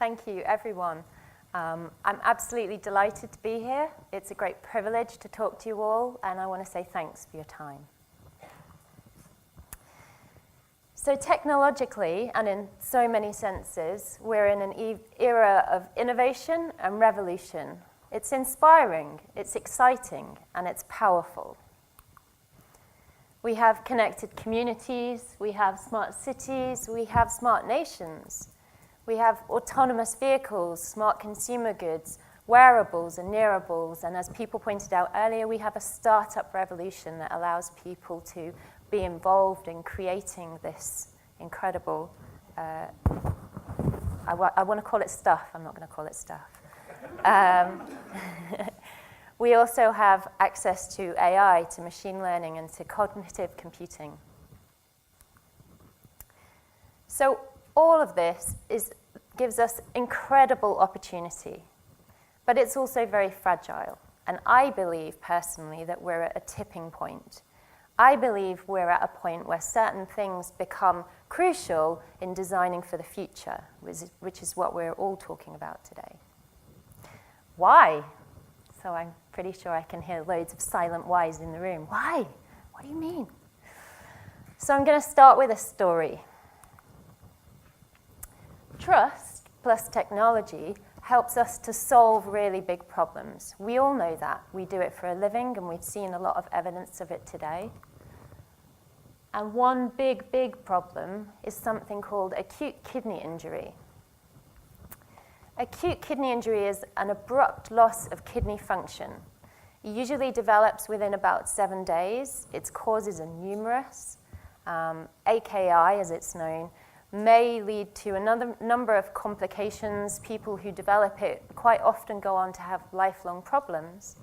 Thank you, everyone. I'm absolutely delighted to be here. It's a great privilege to talk to you all, and I want to say thanks for your time. So technologically, and in so many senses, we're in an era of innovation and revolution. It's inspiring, it's exciting, and it's powerful. We have connected communities, we have smart cities, we have smart nations. We have autonomous vehicles, smart consumer goods, wearables and nearables, and as people pointed out earlier, we have a startup revolution that allows people to be involved in creating this incredible, I want to call it stuff, I'm not going to call it stuff. We also have access to AI, to machine learning, and to cognitive computing. So all of this gives us incredible opportunity, but it's also very fragile. And I believe personally that we're at a tipping point. I believe we're at a point where certain things become crucial in designing for the future, which is what we're all talking about today. Why? So I'm pretty sure I can hear loads of silent whys in the room. Why? What do you mean? So I'm going to start with a story. Trust plus technology helps us to solve really big problems. We all know that. We do it for a living, and we've seen a lot of evidence of it today. And one big problem is something called acute kidney injury. Acute kidney injury is an abrupt loss of kidney function. It usually develops within about 7 days. Its causes are numerous. AKI, as it's known, may lead to another number of complications. People who develop it quite often go on to have lifelong problems.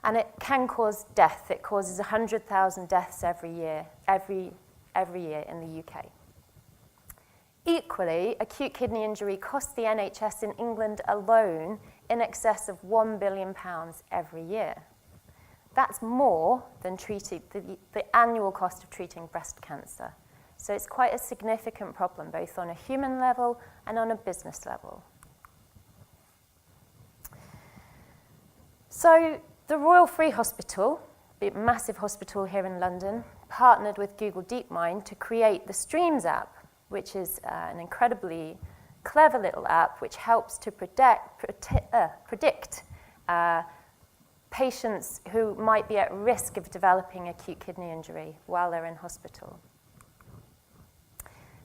And it can cause death. It causes 100,000 deaths every year in the UK. Equally, acute kidney injury costs the NHS in England alone in excess of £1 billion every year. That's more than the annual cost of treating breast cancer. So it's quite a significant problem, both on a human level and on a business level. So the Royal Free Hospital, a massive hospital here in London, partnered with Google DeepMind to create the Streams app, which is an incredibly clever little app which helps to predict patients who might be at risk of developing acute kidney injury while they're in hospital.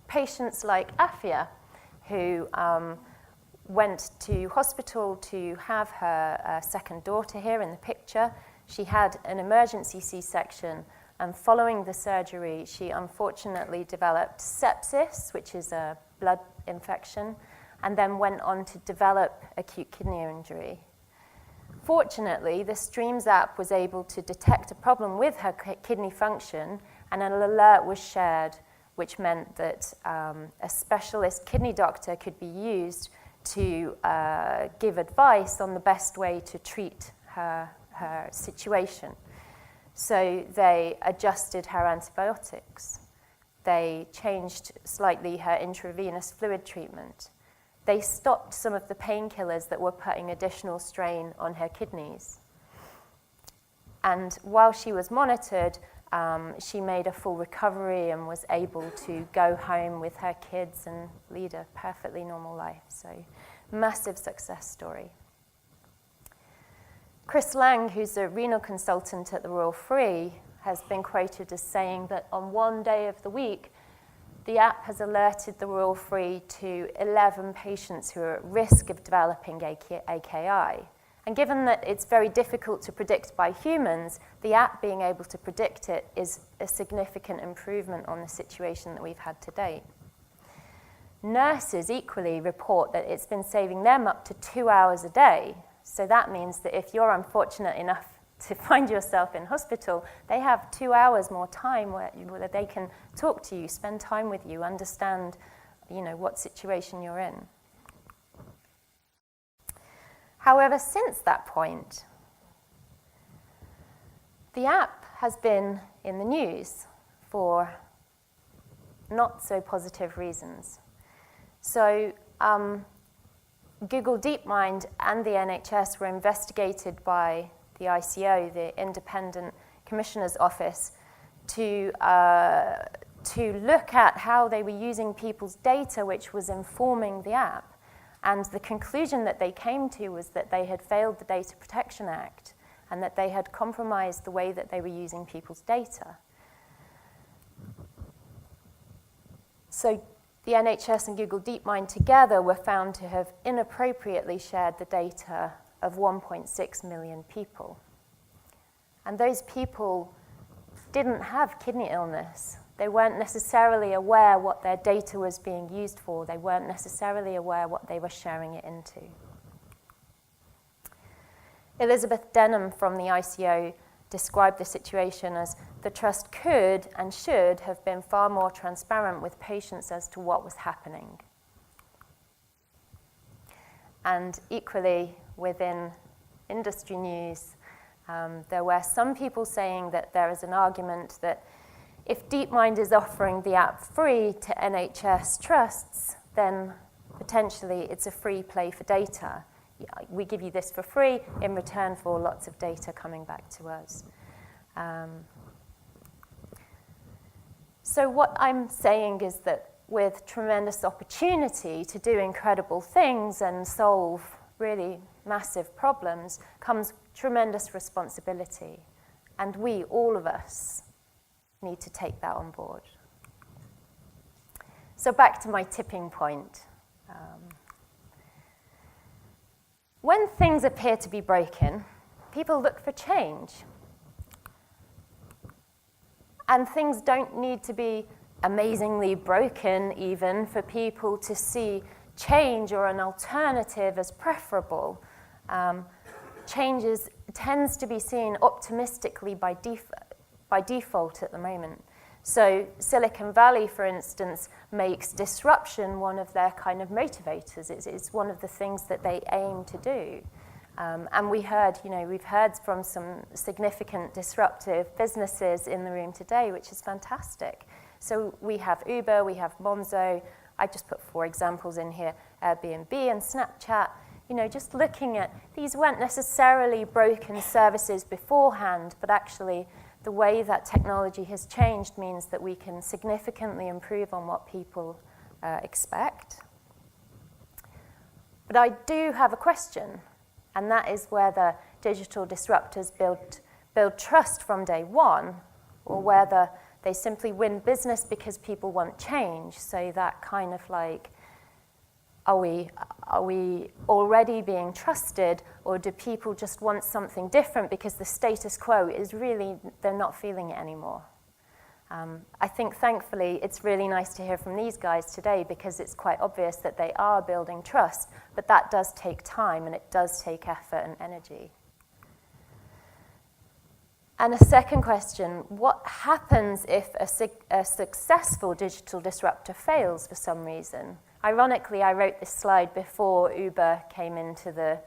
Patients like Afia, who went to hospital to have her second daughter here in the picture. She had an emergency C-section, and following the surgery, she unfortunately developed sepsis, which is a blood infection, and then went on to develop acute kidney injury. Fortunately, the Streams app was able to detect a problem with her kidney function, and an alert was shared, which meant that a specialist kidney doctor could be used to give advice on the best way to treat her situation. So they adjusted her antibiotics. They changed slightly her intravenous fluid treatment. They stopped some of the painkillers that were putting additional strain on her kidneys. And while she was monitored, she made a full recovery and was able to go home with her kids and lead a perfectly normal life. So, massive success story. Chris Lang, who's a renal consultant at the Royal Free, has been quoted as saying that on one day of the week, the app has alerted the Royal Free to 11 patients who are at risk of developing AKI. And given that it's very difficult to predict by humans, the app being able to predict it is a significant improvement on the situation that we've had to date. Nurses equally report that it's been saving them up to 2 hours a day. So that means that if you're unfortunate enough to find yourself in hospital, they have 2 hours more time where they can talk to you, spend time with you, understand, what situation you're in. However, since that point, the app has been in the news for not so positive reasons. So Google DeepMind and the NHS were investigated by the ICO, the Independent Commissioner's Office, to look at how they were using people's data, which was informing the app. And the conclusion that they came to was that they had failed the Data Protection Act and that they had compromised the way that they were using people's data. So the NHS and Google DeepMind together were found to have inappropriately shared the data of 1.6 million people. And those people didn't have kidney illness. They weren't necessarily aware what their data was being used for. They weren't necessarily aware what they were sharing it into. Elizabeth Denham from the ICO described the situation as the trust could and should have been far more transparent with patients as to what was happening. And equally, within industry news, there were some people saying that there is an argument that if DeepMind is offering the app free to NHS trusts, then potentially it's a free play for data. We give you this for free in return for lots of data coming back to us. So what I'm saying is that with tremendous opportunity to do incredible things and solve really massive problems comes tremendous responsibility. And we, all of us, need to take that on board. So back to my tipping point. When things appear to be broken, people look for change. And things don't need to be amazingly broken even for people to see change or an alternative as preferable. Change tends to be seen optimistically by default at the moment. So Silicon Valley, for instance, makes disruption one of their kind of motivators. It's one of the things that they aim to do. And we've heard from some significant disruptive businesses in the room today, which is fantastic. So we have Uber, we have Monzo. I just put 4 examples in here, Airbnb and Snapchat. Just looking at, these weren't necessarily broken services beforehand, but actually the way that technology has changed means that we can significantly improve on what people expect. But I do have a question, and that is whether digital disruptors build trust from day one, or whether they simply win business because people want change. So that kind of like, are we already being trusted, or do people just want something different because the status quo is really, they're not feeling it anymore? I think, thankfully, it's really nice to hear from these guys today because it's quite obvious that they are building trust, but that does take time and it does take effort and energy. And a second question, what happens if a successful digital disruptor fails for some reason? Ironically, I wrote this slide before Uber came into the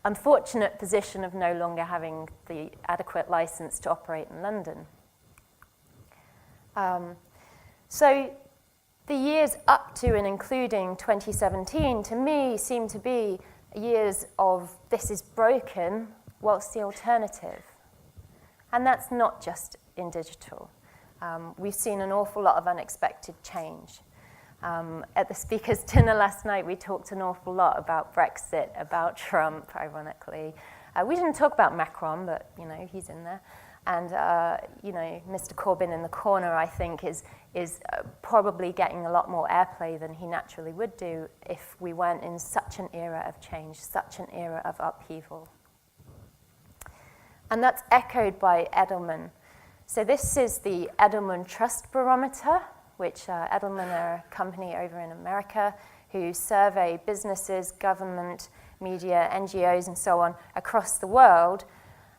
unfortunate position of no longer having the adequate license to operate in London. So the years up to and including 2017, to me, seem to be years of this is broken, what's the alternative? And that's not just in digital. We've seen an awful lot of unexpected change. At the speakers' dinner last night, we talked an awful lot about Brexit, about Trump, ironically. We didn't talk about Macron, but, he's in there. And, Mr. Corbyn in the corner, I think, is probably getting a lot more airplay than he naturally would do if we weren't in such an era of change, such an era of upheaval. And that's echoed by Edelman. So this is the Edelman Trust Barometer, which Edelman are a company over in America who survey businesses, government, media, NGOs, and so on across the world.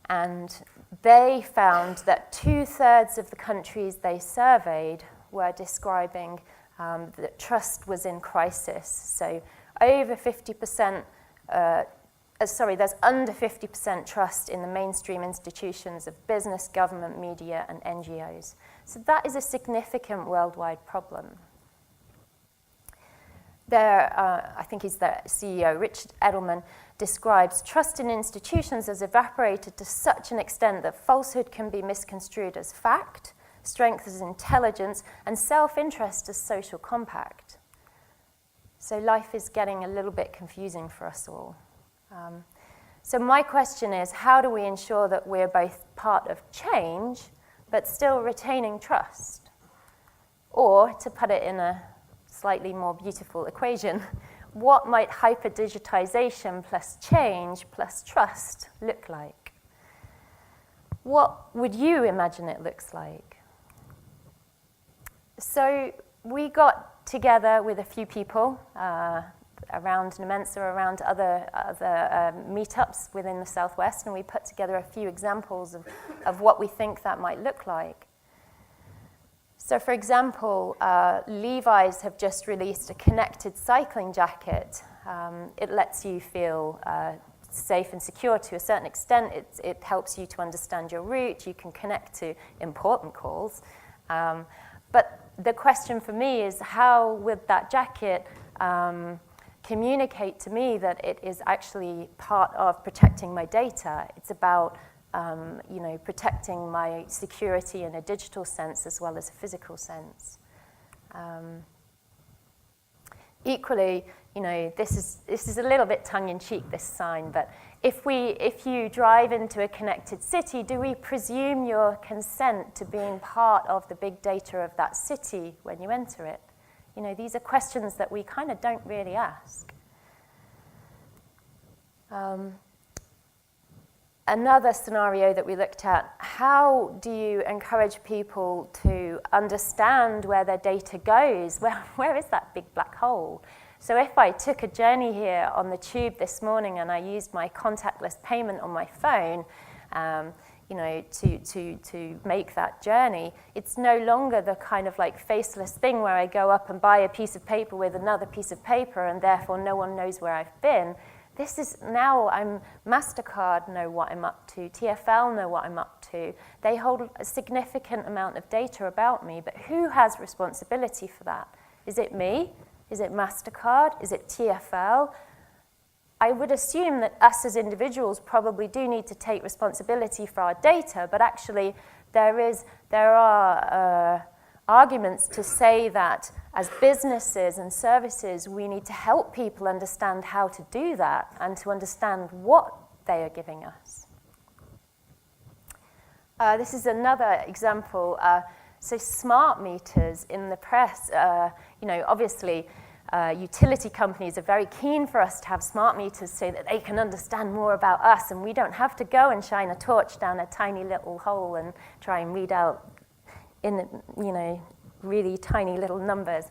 And they found that 2/3 of the countries they surveyed were describing that trust was in crisis. So over 50%, there's under 50% trust in the mainstream institutions of business, government, media, and NGOs. So that is a significant worldwide problem. I think he's the CEO, Richard Edelman, describes trust in institutions as evaporated to such an extent that falsehood can be misconstrued as fact, strength as intelligence, and self-interest as social compact. So life is getting a little bit confusing for us all. So my question is, how do we ensure that we're both part of change, but still retaining trust? Or, to put it in a slightly more beautiful equation, what might hyper-digitisation plus change plus trust look like? What would you imagine it looks like? So we got together with a few people around Nomensa, around other meetups within the Southwest, and we put together a few examples of what we think that might look like. So for example, Levi's have just released a connected cycling jacket. It lets you feel safe and secure to a certain extent. It helps you to understand your route. You can connect to important calls. But the question for me is, how would that jacket communicate to me that it is actually part of protecting my data? It's about protecting my security in a digital sense as well as a physical sense. Equally, this is a little bit tongue-in-cheek, this sign, but if you drive into a connected city, do we presume your consent to being part of the big data of that city when you enter it? These are questions that we kind of don't really ask. Another scenario that we looked at, how do you encourage people to understand where their data goes? Where is that big black hole? So if I took a journey here on the tube this morning and I used my contactless payment on my phone, to make that journey, it's no longer the kind of like faceless thing where I go up and buy a piece of paper with another piece of paper and therefore no one knows where I've been. This is now, MasterCard know what I'm up to, TfL know what I'm up to. They hold a significant amount of data about me, but who has responsibility for that? Is it me? Is it MasterCard? Is it TfL? I would assume that us as individuals probably do need to take responsibility for our data, but actually there are arguments to say that as businesses and services, we need to help people understand how to do that and to understand what they are giving us. This is another example. So smart meters in the press, obviously utility companies are very keen for us to have smart meters so that they can understand more about us, and we don't have to go and shine a torch down a tiny little hole and try and read out in really tiny little numbers.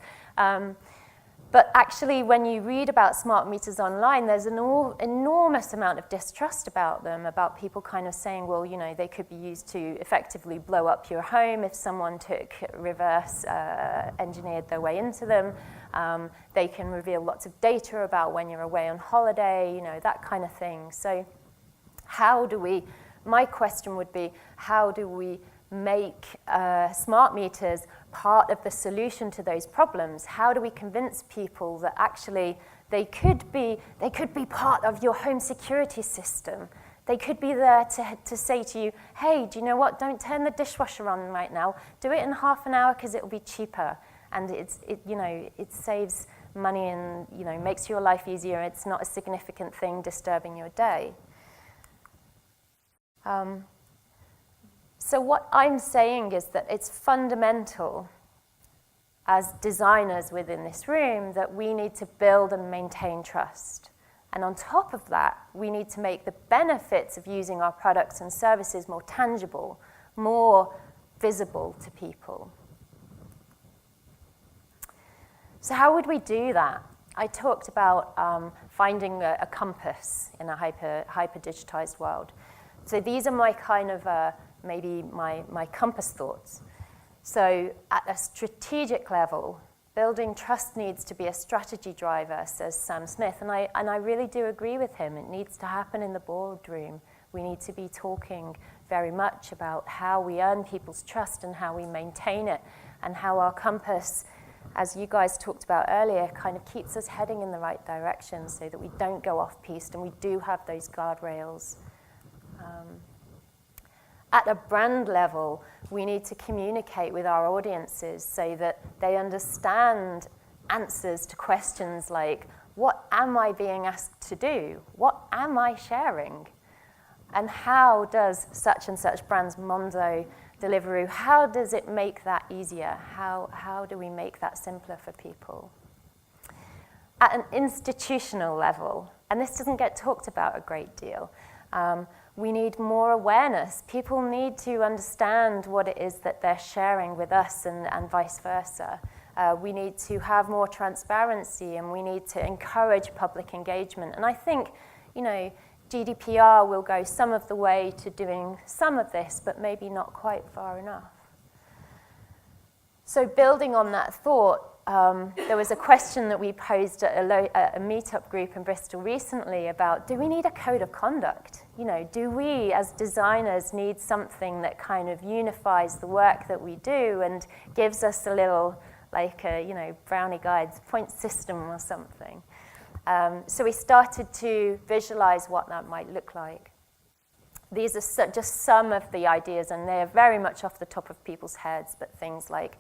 But actually, when you read about smart meters online, there's an enormous amount of distrust about them, about people kind of saying, well, they could be used to effectively blow up your home if someone reverse engineered their way into them. They can reveal lots of data about when you're away on holiday, that kind of thing. So my question would be, how do we make smart meters part of the solution to those problems? How do we convince people that actually they could be part of your home security system? They could be there to say to you, hey, do you know what? Don't turn the dishwasher on right now. Do it in half an hour because it will be cheaper. And it saves money and makes your life easier. It's not a significant thing disturbing your day. So what I'm saying is that it's fundamental as designers within this room that we need to build and maintain trust. And on top of that, we need to make the benefits of using our products and services more tangible, more visible to people. So how would we do that? I talked about finding a compass in a hyper-digitized world. So these are my kind of maybe my compass thoughts. So at a strategic level, building trust needs to be a strategy driver, says Sam Smith, and I really do agree with him. It needs to happen in the boardroom. We need to be talking very much about how we earn people's trust and how we maintain it, and how our compass as you guys talked about earlier, kind of keeps us heading in the right direction so that we don't go off-piste and we do have those guardrails. At a brand level, we need to communicate with our audiences so that they understand answers to questions like, what am I being asked to do? What am I sharing? And how does such and such brands, Monzo, Deliveroo, how does it make that easier? How do we make that simpler for people? At an institutional level, and this doesn't get talked about a great deal, we need more awareness. People need to understand what it is that they're sharing with us and vice versa. We need to have more transparency and we need to encourage public engagement. And I think, GDPR will go some of the way to doing some of this, but maybe not quite far enough. So building on that thought, there was a question that we posed at a meetup group in Bristol recently about, do we need a code of conduct? Do we as designers need something that kind of unifies the work that we do and gives us a little, like a, Brownie Guides point system or something? So we started to visualize what that might look like. These are just some of the ideas, and they're very much off the top of people's heads, but things like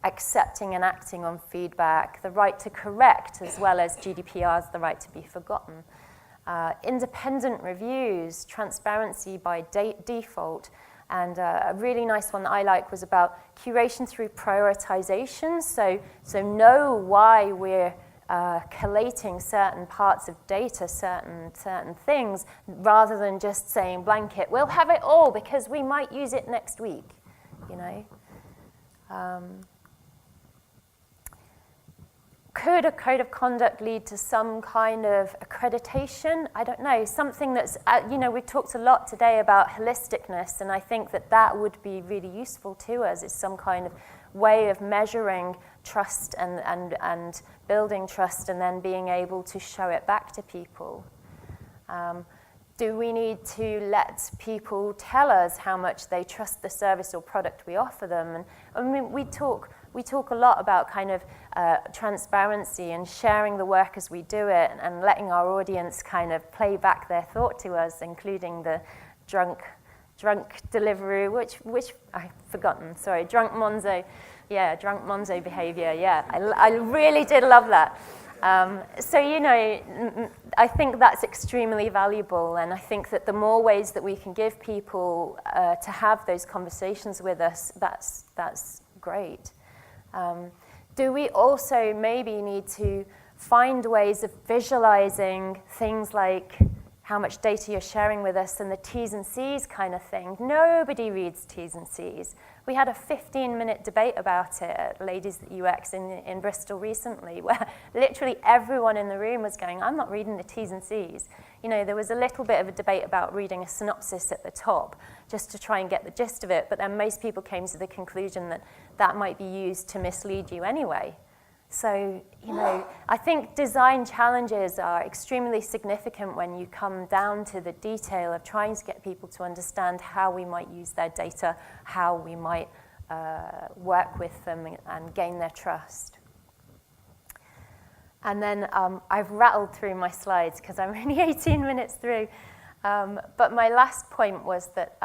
accepting and acting on feedback, the right to correct, as well as GDPR's the right to be forgotten, independent reviews, transparency by default, and a really nice one that I like was about curation through prioritization, so know why we're collating certain parts of data, certain things, rather than just saying blanket, we'll have it all because we might use it next week, Could a code of conduct lead to some kind of accreditation? I don't know, something that's, we talked a lot today about holisticness, and I think that would be really useful to us, is some kind of way of measuring trust and building trust and then being able to show it back to people. Do we need to let people tell us how much they trust the service or product we offer them? And I mean, we talk a lot about kind of transparency and sharing the work as we do it and letting our audience kind of play back their thought to us, including the drunk Deliveroo, which I've forgotten, sorry, drunk Monzo behavior, yeah. I really did love that. So, I think that's extremely valuable, and I think that the more ways that we can give people to have those conversations with us, that's great. Do we also maybe need to find ways of visualizing things like how much data you're sharing with us and the T's and C's kind of thing? Nobody reads T's and C's. We had a 15-minute debate about it at Ladies at UX in Bristol recently, where literally everyone in the room was going, I'm not reading the T's and C's. There was a little bit of a debate about reading a synopsis at the top, just to try and get the gist of it, but then most people came to the conclusion that that might be used to mislead you anyway. So, I think design challenges are extremely significant when you come down to the detail of trying to get people to understand how we might use their data, how we might work with them and gain their trust. And then I've rattled through my slides because I'm only 18 minutes through. But my last point was that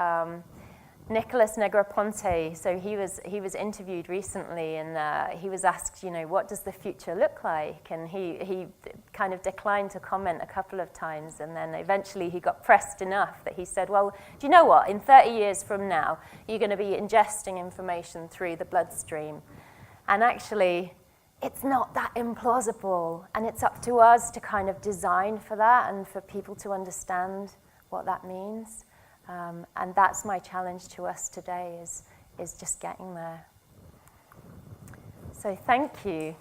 Nicholas Negroponte, so he was interviewed recently, and he was asked, what does the future look like? And he kind of declined to comment a couple of times, and then eventually he got pressed enough that he said, well, do you know what? In 30 years from now, you're going to be ingesting information through the bloodstream. And actually, it's not that implausible, and it's up to us to kind of design for that and for people to understand what that means. And that's my challenge to us today, is just getting there. So thank you.